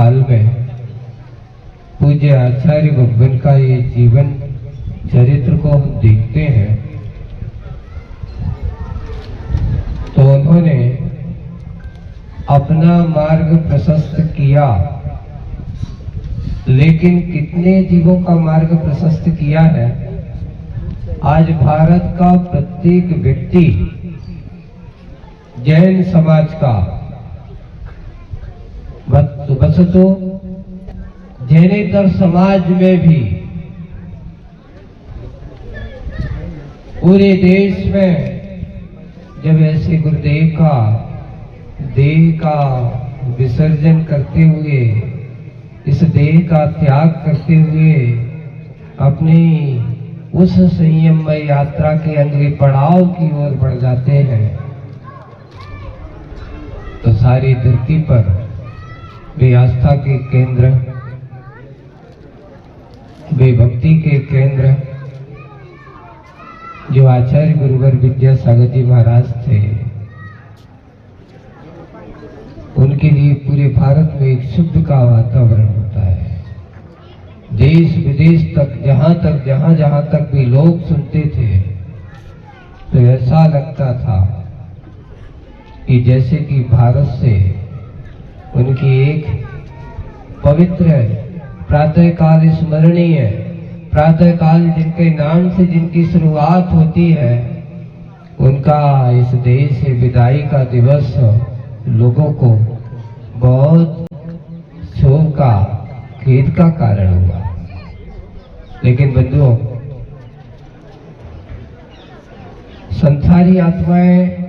काल में पूज्य आचार्य भगवान का ये जीवन चरित्र को हम देखते हैं तो उन्होंने अपना मार्ग प्रशस्त किया, लेकिन कितने जीवों का मार्ग प्रशस्त किया है। आज भारत का प्रत्येक व्यक्ति जैन समाज का बस तो जैनेतर समाज में भी पूरे देश में जब ऐसे गुरुदेव का देह का विसर्जन करते हुए, इस देह का त्याग करते हुए अपनी उस संयममय यात्रा के अगले पड़ाव की ओर बढ़ जाते हैं, तो सारी धरती पर वे आस्था के केंद्र, वे भक्ति के केंद्र जो आचार्य गुरुवर विद्यासागर जी महाराज थे, उनके लिए पूरे भारत में एक शुद्ध का वातावरण होता है। देश विदेश तक जहां तक भी लोग सुनते थे तो ऐसा लगता था कि जैसे कि भारत से उनकी एक पवित्र प्रातःकाल स्मरणीय, प्रातःकाल जिनके नाम से जिनकी शुरुआत होती है, उनका इस देश से विदाई का दिवस लोगों को बहुत शोक का, खेद का कारण हुआ। लेकिन बंधुओं, संसारी आत्माएं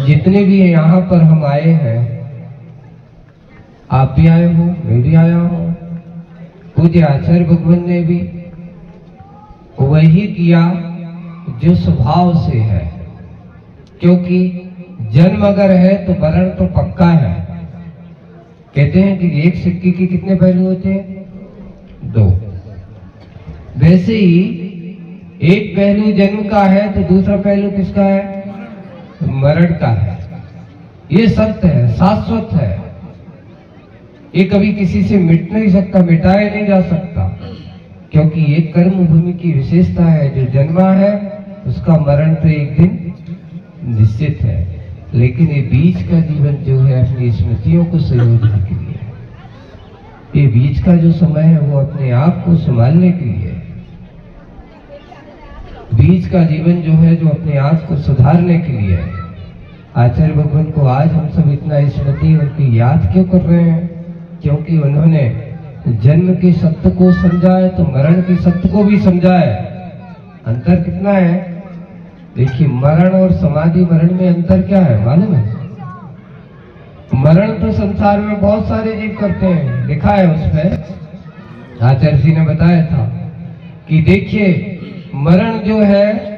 जितने भी यहाँ पर हम आए हैं, आप भी आए हो, मैं भी आया हूं, पूज्य आचार्य भगवान ने भी वही किया जो स्वभाव से है, क्योंकि जन्म अगर है तो मरण तो पक्का है। कहते हैं कि एक सिक्के के कितने पहलू होते हैं? दो। वैसे ही एक पहलू जन्म का है तो दूसरा पहलू किसका है? मरण का है। ये सत्य है, शाश्वत है, ये कभी किसी से मिट नहीं सकता, मिटाया नहीं जा सकता, क्योंकि ये कर्म भूमि की विशेषता है। जो जन्मा है उसका मरण तो एक दिन निश्चित है, लेकिन ये बीच का जीवन जो है अपनी स्मृतियों को संजोने के लिए, ये बीच का जो समय है वो अपने आप को संभालने के लिए, बीच का जीवन जो है जो अपने आप को सुधारने के लिए। आचार्य भगवान को आज हम सब इतना स्मृति उनकी याद क्यों कर रहे हैं? क्योंकि उन्होंने जन्म के सत्य को समझा है तो मरण के सत्य को भी समझा है। अंतर कितना है? देखिए, मरण और समाधि मरण में अंतर क्या है मालूम है? मरण तो संसार में बहुत सारे जीव करते हैं, लिखा है उसमें, आचार्य जी ने बताया था कि देखिए, मरण जो है,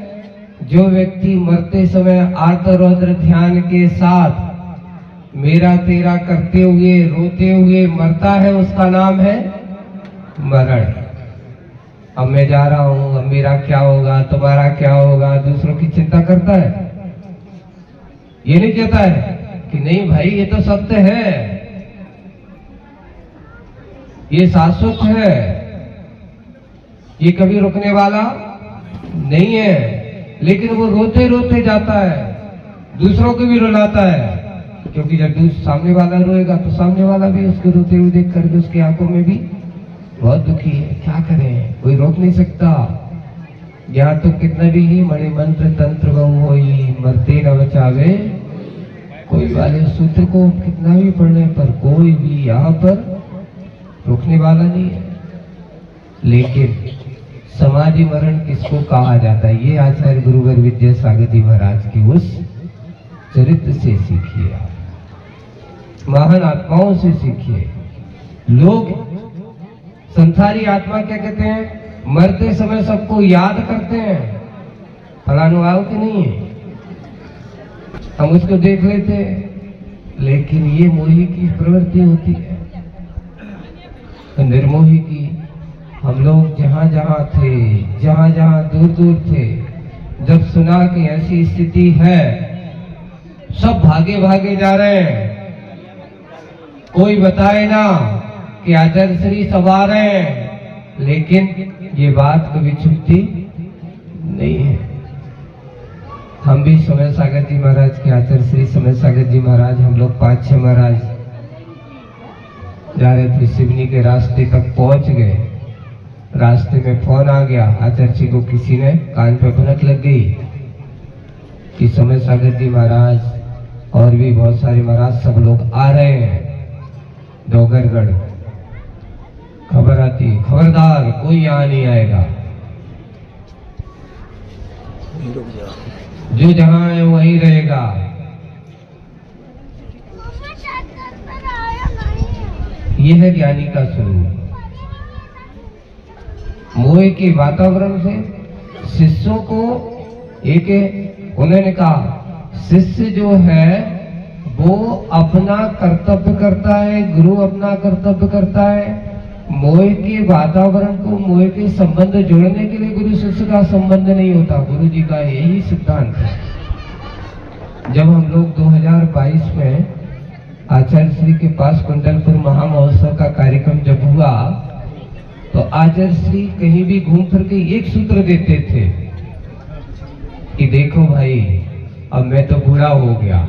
जो व्यक्ति मरते समय आर्तरौद्र ध्यान के साथ मेरा तेरा करते हुए, रोते हुए मरता है, उसका नाम है मरण। अब मैं जा रहा हूं, अब मेरा क्या होगा, तुम्हारा क्या होगा, दूसरों की चिंता करता है? ये नहीं कहता है कि नहीं भाई ये तो सत्य है, ये शाश्वत है, ये कभी रुकने वाला नहीं है, लेकिन वो रोते रोते जाता है, दूसरों को भी रुलाता है, क्योंकि जब सामने वाला रोएगा तो सामने वाला भी उसको रोते हुए देख करके उसकी आंखों में भी बहुत दुखी है। क्या करें, कोई रोक नहीं सकता। यहाँ तो कितना भी ही मणि मंत्र तंत्र बहु होई, मरते न बचावे कोई वाले सूत्र को कितना भी पढ़ने पर कोई भी यहाँ पर रोकने वाला नहीं है। लेकिन समाधि मरण किसको कहा जाता है? ये आचार्य गुरुवर विद्यासागर जी महाराज की उस चरित्र से सीखिए, महान आत्माओं से सीखिए। लोग संसारी आत्मा क्या कहते हैं? मरते समय सबको याद करते हैं, फलानु आओ कि नहीं है, हम उसको देख लेते हैं, लेकिन ये मोही की प्रवृत्ति होती है, निर्मोही की। हम लोग जहां जहां थे, जहां जहां दूर दूर थे, जब सुना कि ऐसी स्थिति है, सब भागे भागे जा रहे हैं। कोई बताए ना कि आचार्य श्री सवार हैं, लेकिन ये बात कभी छुपती नहीं है। हम भी समय सागर जी महाराज के, आचार्य श्री समय सागर जी महाराज, हम लोग 5-6 महाराज जा रहे थे, सिवनी के रास्ते तक पहुंच गए। रास्ते में फोन आ गया, आचार्य जी को किसी ने कान पे भनक लग गई कि समय सागर जी महाराज और भी बहुत सारे महाराज सब लोग आ रहे हैं डोगरगढ़। खबर आती, खबरदार कोई यहाँ नहीं आएगा, जो जहां है वहीं रहेगा। ये है ज्ञानी का स्वरूप। मोह के वातावरण से शिष्यों को एक, उन्होंने कहा शिष्य जो है वो अपना कर्तव्य करता है, गुरु अपना कर्तव्य करता है। मोह के वातावरण को, मोह के संबंध जोड़ने के लिए गुरु शिष्य का संबंध नहीं होता। गुरु जी का यही सिद्धांत है। जब हम लोग 2022 में आचार्य श्री के पास कुंडलपुर महामहोत्सव का कार्यक्रम जब हुआ, तो आचार्य श्री कहीं भी घूम फिर के एक सूत्र देते थे कि देखो भाई, अब मैं तो बूढ़ा हो गया,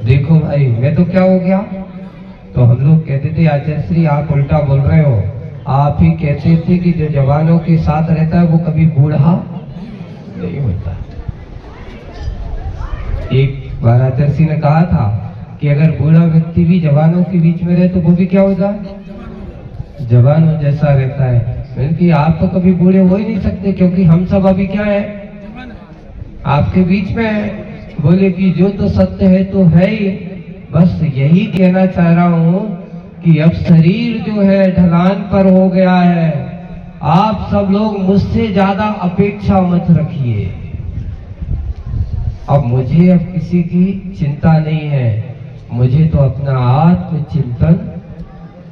देखो भाई मैं तो क्या हो गया। तो हम लोग कहते थे आचार्य श्री आप उल्टा बोल रहे हो, आप ही कहते थे कि जो जवानों के साथ रहता है वो कभी बूढ़ा नहीं होता। एक बार आचार्य श्री ने कहा था कि अगर बूढ़ा व्यक्ति भी जवानों के बीच में रहे तो वो भी क्या होता, जवानों जैसा रहता है। क्योंकि आप तो कभी बूढ़े हो ही नहीं सकते, क्योंकि हम सब अभी क्या है, आपके बीच में है। बोले कि जो तो सत्य है तो है ही। बस यही कहना चाह रहा हूं कि अब शरीर जो है ढलान पर हो गया है। आप सब लोग मुझसे ज्यादा अपेक्षा मत रखिए। अब मुझे अब किसी की चिंता नहीं है, मुझे तो अपना आत्मचिंतन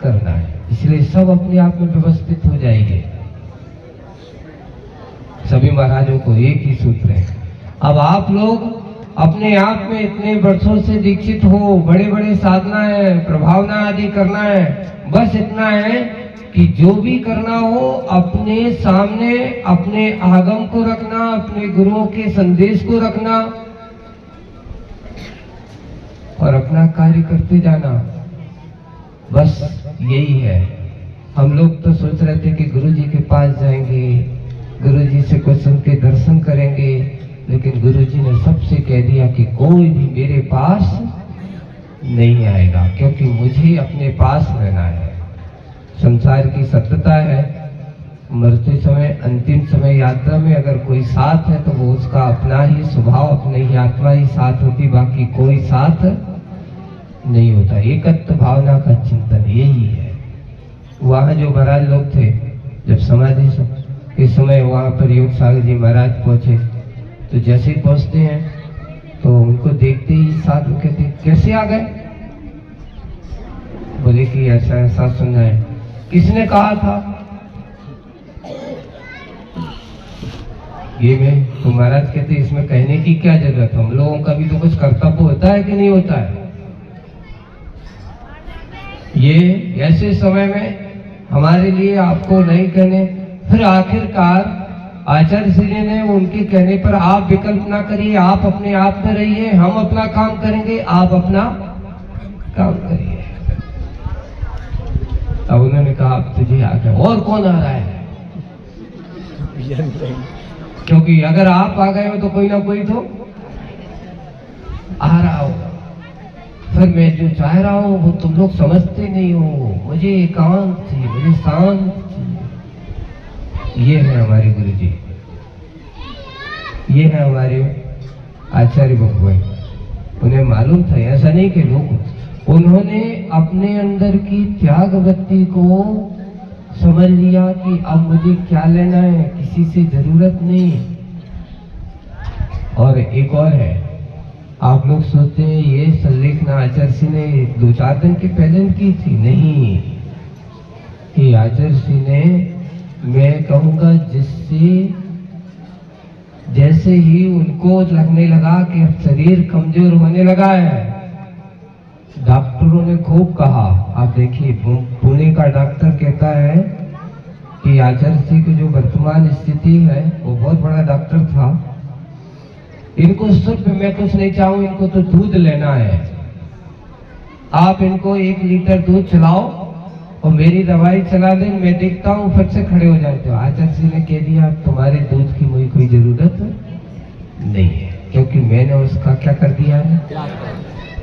करना है। इसलिए सब अपने आप में व्यवस्थित हो जाएंगे। सभी महाराजों को एक ही सूत्र है। अब आप लोग अपने आप में इतने वर्षों से दीक्षित हो, बड़े बड़े साधना है, प्रभावना आदि करना है, बस इतना है कि जो भी करना हो अपने सामने अपने आगम को रखना, अपने गुरुओं के संदेश को रखना और अपना कार्य करते जाना। बस यही है। हम लोग तो सोच रहे थे कि गुरु जी के पास जाएंगे, गुरु जी से कुछ उनके दर्शन करेंगे, लेकिन गुरु जी ने सबसे कह दिया कि कोई भी मेरे पास नहीं आएगा, क्योंकि मुझे अपने पास रहना है। संसार की सत्यता है, मरते समय अंतिम समय यात्रा में अगर कोई साथ है तो वो उसका अपना ही स्वभाव, अपनी ही आत्मा ही साथ होती, बाकी कोई साथ नहीं होता। एकत्व भावना का चिंतन यही है। वहाँ जो महाराज लोग थे, जब समाधि के समय वहाँ पर योग सागर जी महाराज पहुंचे, तो जैसे ही पहुंचते हैं तो उनको देखते ही साथ में कहते कैसे आ गए। बोले कि ऐसा ऐसा सुनना है। किसने कहा था? ये में तो महाराज कहते इसमें कहने की क्या जरूरत, हम लोगों का भी तो कुछ कर्तव्य होता है कि नहीं होता है। ये ऐसे समय में हमारे लिए आपको नहीं कहने, फिर आखिरकार आचार्य श्री ने उनके कहने पर आप विकल्प ना करिए, आप अपने आप में रहिए, हम अपना काम करेंगे, आप अपना काम करिए। अब उन्होंने कहा अब तुझे आ गए, और कौन आ रहा है? क्योंकि अगर आप आ गए हो तो कोई ना कोई तो आ रहा होगा। फिर मैं जो चाह रहा हूं वो तुम लोग समझते नहीं हो। मुझे एकांत थी, मुझे शांत थी। ये है हमारे गुरु जी, ये है हमारे आचार्य भगवान। उन्हें मालूम था, ऐसा नहीं कि लोग, उन्होंने अपने अंदर की त्याग वृत्ति को समझ लिया कि अब मुझे क्या लेना है, किसी से जरूरत नहीं। और एक और है, आप लोग सोचते हैं ये संलेखना आचार्य श्री ने 2-4 दिन के पहले की थी, नहीं। ये आचार्य श्री ने, मैं कहूँगा जिससे जैसे ही उनको लगने लगा कि अब शरीर कमजोर होने लगा है, डॉक्टरों ने खूब कहा। आप देखिए, पुणे का डॉक्टर कहता है कि आचार्य जी की जो वर्तमान स्थिति है, वो बहुत बड़ा डॉक्टर था, इनको सिर्फ मैं कुछ नहीं चाहूँ, इनको तो दूध लेना है, आप इनको 1 लीटर दूध चलाओ और मेरी दवाई चला दें, मैं देखता हूँ फिर से खड़े हो जाते हो। आचार्य जी ने कह दिया तुम्हारे दूध की मुझे कोई जरूरत नहीं है, क्योंकि मैंने उसका क्या कर दिया है,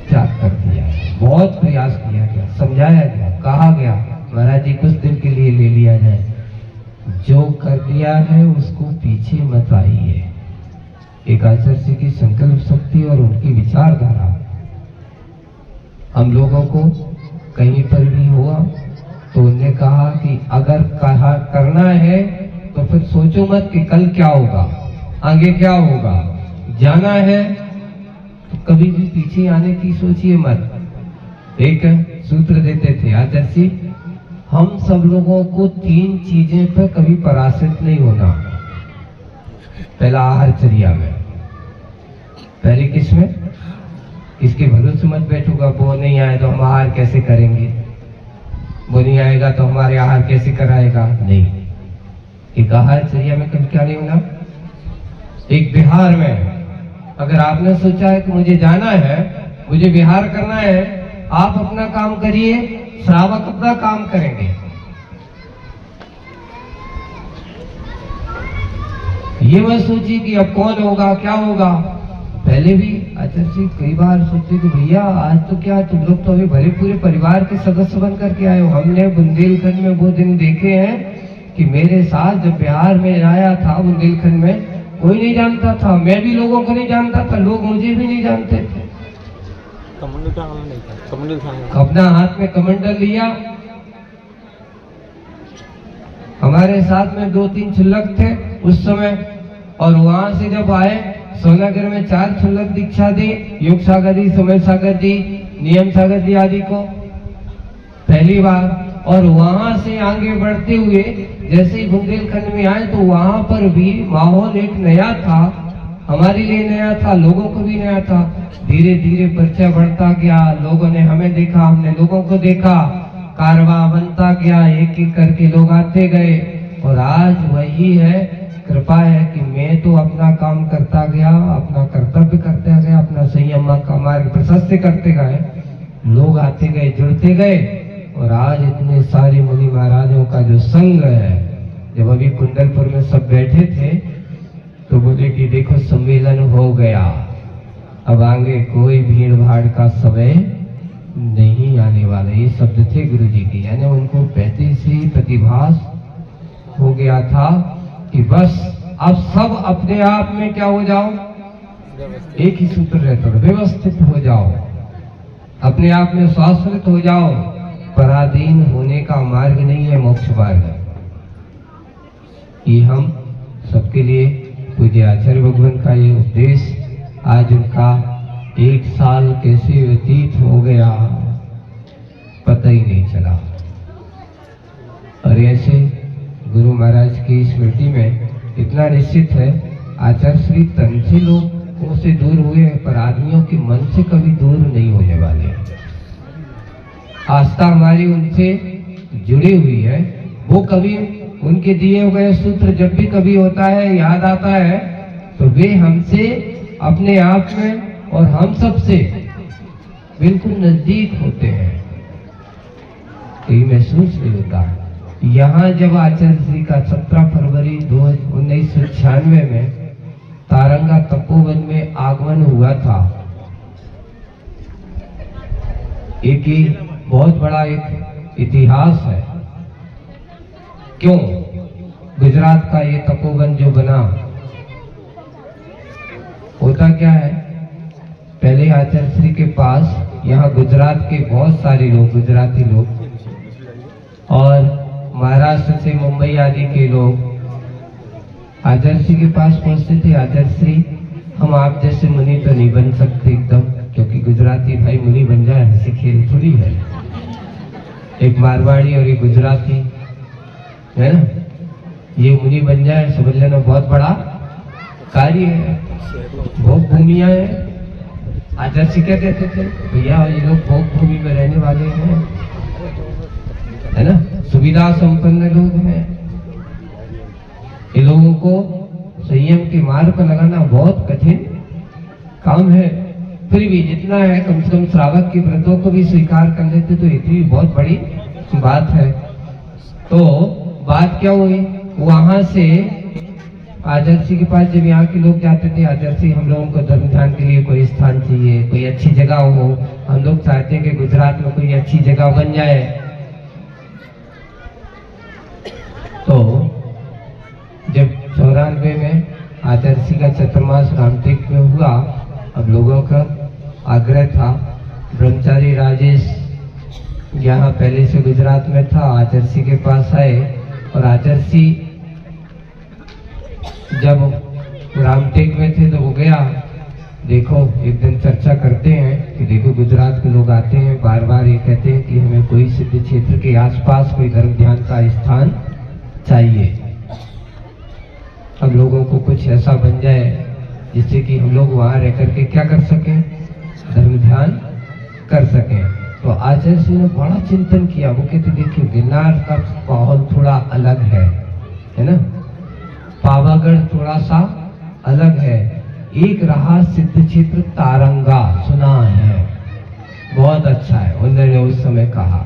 त्याग कर दिया है। बहुत प्रयास किया गया, समझाया गया, कहा गया महाराज जी कुछ दिन के लिए ले लिया जाए, जो कर दिया है उसको पीछे मत आइए। एक आचार्य जी की संकल्प शक्ति और उनकी विचारधारा हम लोगों को कहीं पर भी हुआ तो उन्होंने कहा कि अगर कहा करना है तो फिर सोचो मत कि कल क्या होगा, आगे क्या होगा, जाना है तो कभी भी पीछे आने की सोचिए मत। एक सूत्र देते थे आचार्य जी, हम सब लोगों को 3 चीजें पर कभी पराजित नहीं होना। पहला आहारचर्या में, पहले किसमें, इसके भरोसे मत बैठूंगा, वो नहीं आए तो हम आहार कैसे करेंगे, वो नहीं आएगा तो हमारे आहार कैसे कराएगा, नहीं। एक आहारचर्या में कभी क्या नहीं होना। एक बिहार में अगर आपने सोचा है कि मुझे जाना है, मुझे विहार करना है, आप अपना काम करिए, श्रावक अपना काम करेंगे। ये मत सोचिए कि अब कौन होगा क्या होगा। पहले भी आचार्य जी कई बार सोचते कि भैया आज तो क्या, तुम लोग तो अभी भले पूरे परिवार के सदस्य बन करके आए हो। हमने बुंदेलखंड में वो दिन देखे हैं कि मेरे साथ जब बिहार में आया था, बुंदेलखंड में कोई नहीं जानता था, मैं भी लोगों को नहीं जानता था, लोग मुझे भी नहीं जानते थे। अपना हाथ में कमंडल लिया, हमारे साथ में 2-3 छुल्लक थे उस समय, और वहां से जब आए सोनागर में 4 छुल्लक दीक्षा दी, योग सागर जी, समय सागर जी, नियम सागर जी आदि को पहली बार। और वहां से आगे बढ़ते हुए जैसे ही बुंदेलखंड में आए तो वहां पर भी माहौल एक नया था, हमारे लिए नया था, लोगों को भी नया था। धीरे धीरे परिचय बढ़ता गया, लोगों ने हमें देखा, हमने लोगों को देखा, कारवा बनता गया, एक एक करके लोग आते गए। और आज वही है, कृपा है कि मैं तो अपना काम करता गया, अपना कर्तव्य करते गया, अपना संयम का मार्ग प्रशस्त करते गए, लोग आते गए, जुड़ते गए। और आज इतने सारे मुनि महाराजों का जो संग है, जब अभी कुंडलपुर में सब बैठे थे तो बोले कि देखो सम्मेलन हो गया, अब आगे कोई भीड़ भाड़ का समय नहीं आने वाला। ये शब्द थे गुरु जी के, यानी उनको पहले से ही प्रतिभास हो गया था कि बस अब सब अपने आप में क्या हो जाओ, एक ही सूत्र रहता है, व्यवस्थित हो जाओ, अपने आप में शाश्वत हो जाओ। पराधीन होने का मार्ग नहीं है मोक्ष मार्ग। ये हम सबके लिए पूज्य आचार्य भगवान का ये उपदेश, आज उनका 1 साल कैसे व्यतीत हो गया पता ही नहीं चला। और ऐसे गुरु महाराज की स्मृति में इतना निश्चित है, आचार्य श्री तन से लोगों से दूर हुए हैं, पर आदमियों के मन से कभी दूर नहीं होने वाले। आस्था हमारी उनसे जुड़ी हुई है। वो कभी उनके दिए हुए सूत्र जब भी कभी होता है, याद आता है, तो वे हमसे अपने आप में और हम सबसे बिल्कुल नजदीक होते हैं, ये महसूस नहीं होता। यहाँ जब आचार्य जी का 17 फरवरी 1996 में तारंगा तपोवन में आगमन हुआ था, एक ही बहुत बड़ा एक इतिहास है। क्यों गुजरात का ये तपोवन जो बना, होता क्या है, पहले आचार्य श्री के पास यहाँ गुजरात के बहुत सारे लोग, गुजराती लोग और महाराष्ट्र से मुंबई आदि के लोग आचार्य श्री के पास पहुंचते थे। आचार्य श्री, हम आप जैसे मुनि तो नहीं बन सकते एकदम, क्योंकि गुजराती भाई मुनि बन जाए ऐसी खेल थोड़ी है। एक मारवाड़ी और एक गुजराती है ना, ये मुनि बन जाए समझ लेना बहुत बड़ा कार्य है, बहुत भूमिया है। आचार्य क्या कहते थे, भैया ये लोग भोग भूमि में रहने वाले हैं, है ना, सुविधा संपन्न लोग हैं, ये लोगों को संयम के मार्ग पर लगाना बहुत कठिन काम है। फिर भी जितना है कम से कम श्रावक की व्रतों को भी स्वीकार कर लेते तो इतनी बहुत बड़ी बात है। तो बात क्या हुई, वहां से आचार्य के पास जब यहाँ के लोग जाते थे, आचार्य हम लोगों को धर्म ध्यान के लिए कोई स्थान चाहिए, कोई अच्छी जगह हो, हम लोग चाहते हैं कि गुजरात में कोई अच्छी जगह बन जाए। तो जब 94 में आचार्य का चतुर्मास रामटेक में हुआ, अब लोगों का आग्रह था, ब्रह्मचारी राजेश यहाँ पहले से गुजरात में था, आचार्य के पास आए और आचार्य जब रामटेक में थे तो वो गया, देखो एक दिन चर्चा करते हैं कि देखो गुजरात के लोग आते हैं, बार बार ये कहते हैं कि हमें कोई सिद्ध क्षेत्र के आसपास कोई धर्म ध्यान का स्थान चाहिए, अब लोगों को कुछ ऐसा बन जाए जिससे कि हम लोग वहां रह करके क्या कर सकें, धर्म ध्यान कर सकें। तो आचार्य जी ने बड़ा चिंतन किया, वो कहते देखिए गिरनार का माहौल थोड़ा अलग है ना, पावागढ़ थोड़ा सा अलग है, एक रहा सिद्ध क्षेत्र तारंगा, सुना है, बहुत अच्छा है, उन्होंने उस समय कहा।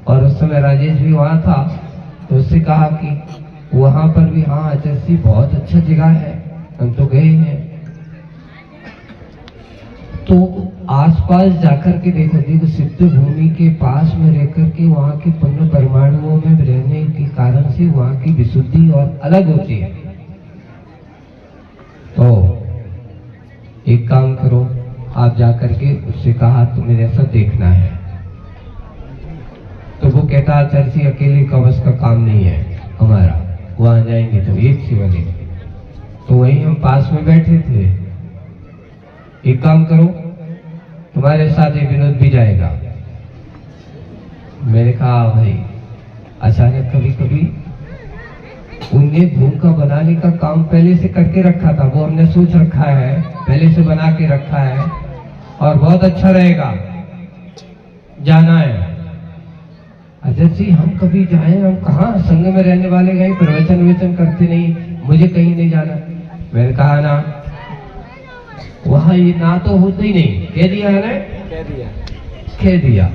और उस समय राजेश भी वहां था, तो उससे कहा कि वहां पर भी हाँ आचार्य जी बहुत अच्छा जगह है, हम तो गए हैं। तो आसपास जाकर के देखो सिद्ध भूमि के पास में रहकर के वहां के पुण्य परमाणुओं में रहने के कारण से वहां की विशुद्धि और अलग होती है। तो एक काम करो, आप जाकर के उससे कहा तुम्हें ऐसा देखना है। तो वो कहता आचार्य जी अकेले का बस का काम नहीं है हमारा, वहां जाएंगे तो एक शिवलिंग। तो वहीं हम पास में बैठे थे, एक काम करो तुम्हारे साथ एक विनोद भी जाएगा। मैंने कहा भाई, अचानक कभी कभी उनने भूखा बनाने का काम पहले से करके रखा था, वो हमने सोच रखा है, पहले से बना के रखा है और बहुत अच्छा रहेगा, जाना है। अजय जी हम कभी जाए, हम कहाँ संग में रहने वाले, कहीं प्रवचन वचन करते नहीं, मुझे कहीं नहीं जाना। मैंने कहा ना वहां ये ना तो होता ही नहीं, कह दिया है ना, कह दिया।